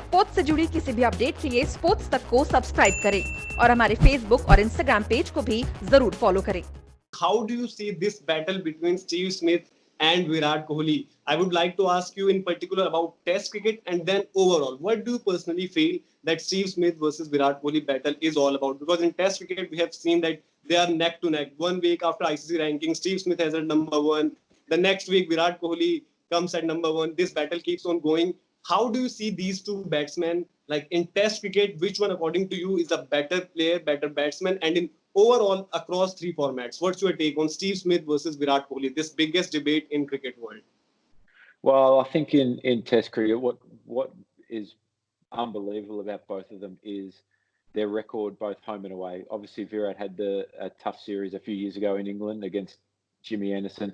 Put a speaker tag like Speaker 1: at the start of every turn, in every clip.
Speaker 1: Sports से जुड़ी किसी भी अपडेट के लिए स्पोर्ट्स तक को सब्सक्राइब करें और हमारे फेसबुक और इंस्टाग्राम पेज को भी जरूर फॉलो करें।
Speaker 2: How do you see this battle between Steve Smith and Virat Kohli? I would like to ask you in particular about Test cricket and then overall. What do you personally feel that Steve Smith versus Virat Kohli battle is all about? Because in Test cricket, we have seen that they are neck to neck. 1 week after ICC ranking, Steve Smith has at number one. The next week, Virat Kohli comes at number one. This battle keeps on going. How do you see these two batsmen? Like in Test cricket, which one, according to you, is a better player, better batsman? And in overall across three formats, what's your take on Steve Smith versus Virat Kohli, this biggest debate in cricket world?
Speaker 3: Well, I think in Test cricket, what is unbelievable about both of them is their record, both home and away. Obviously, Virat had a tough series a few years ago in England against Jimmy Anderson,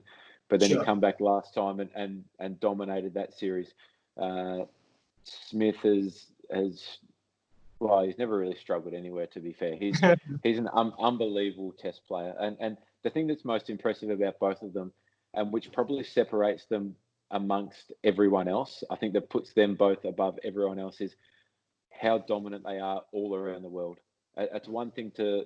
Speaker 3: but then he come back last time and dominated that series. Smith has well, he's never really struggled anywhere, to be fair. He's an unbelievable Test player. And the thing that's most impressive about both of them, and which probably separates them amongst everyone else, I think that puts them both above everyone else, is how dominant they are all around the world. It's one thing to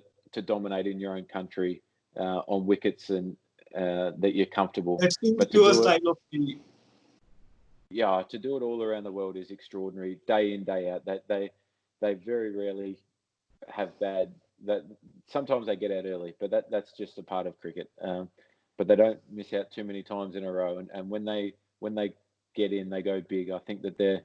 Speaker 3: dominate in your own country on wickets and that you're comfortable.
Speaker 2: That's
Speaker 3: but
Speaker 2: your style of play.
Speaker 3: Yeah, to do it all around the world is extraordinary, day in, day out. They very rarely have bad. That sometimes they get out early, but that's just a part of cricket. But they don't miss out too many times in a row. And when they get in, they go big. I think that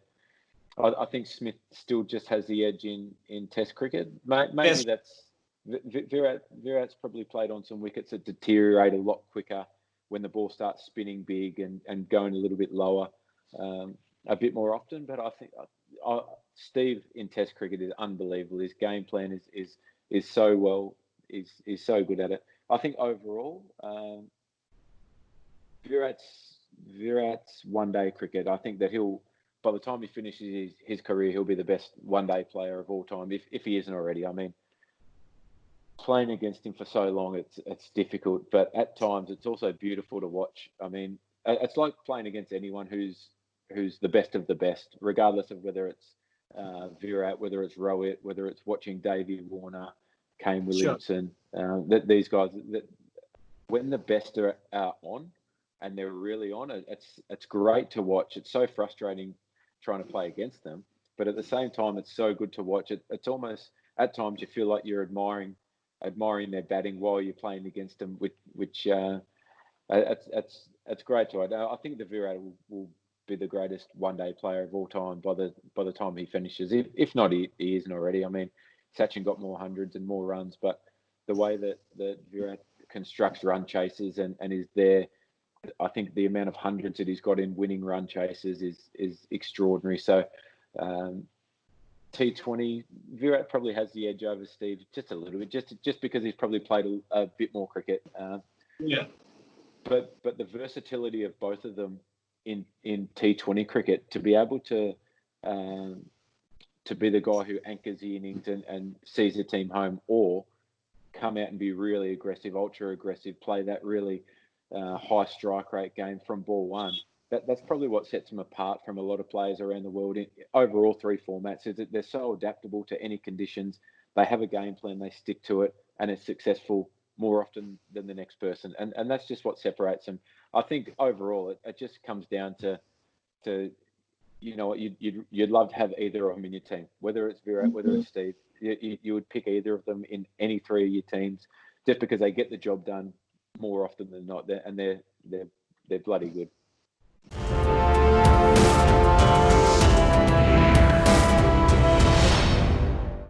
Speaker 3: I think Smith still just has the edge in Test cricket. Maybe that's Virat's probably played on some wickets that deteriorate a lot quicker when the ball starts spinning big and going a little bit lower a bit more often. But I think Steve in Test cricket is unbelievable. His game plan is so so good at it. I think overall, Virat's one-day cricket, I think that by the time he finishes his career, he'll be the best one-day player of all time, if he isn't already. I mean, playing against him for so long, it's difficult, but at times it's also beautiful to watch. I mean, it's like playing against anyone who's the best of the best, regardless of whether it's Virat, whether it's Rohit, whether it's watching Davey Warner, Kane Williamson. These guys, when the best are on, and they're really on, it's great to watch. It's so frustrating trying to play against them, but at the same time, it's so good to watch. It's almost, at times, you feel like you're admiring their batting while you're playing against them, which it's great to. I think the Virat will be the greatest one-day player of all time by the time he finishes. If not, he isn't already. I mean, Sachin got more hundreds and more runs, but the way that Virat constructs run chases and is there, I think the amount of hundreds that he's got in winning run chases is extraordinary. So T20, Virat probably has the edge over Steve just a little bit, just because he's probably played a bit more cricket. But the versatility of both of them in T20 cricket, to be able to be the guy who anchors the innings and sees the team home, or come out and be really aggressive, ultra aggressive, play that really high strike rate game from ball one. That's probably what sets them apart from a lot of players around the world over all three formats, is that they're so adaptable to any conditions. They have a game plan, they stick to it, and it's successful more often than the next person. And that's just what separates them. I think overall, it just comes down to you know, you'd love to have either of them in your team, whether it's Virat, whether it's Steve. You would pick either of them in any three of your teams, just because they get the job done more often than not, and they're bloody good.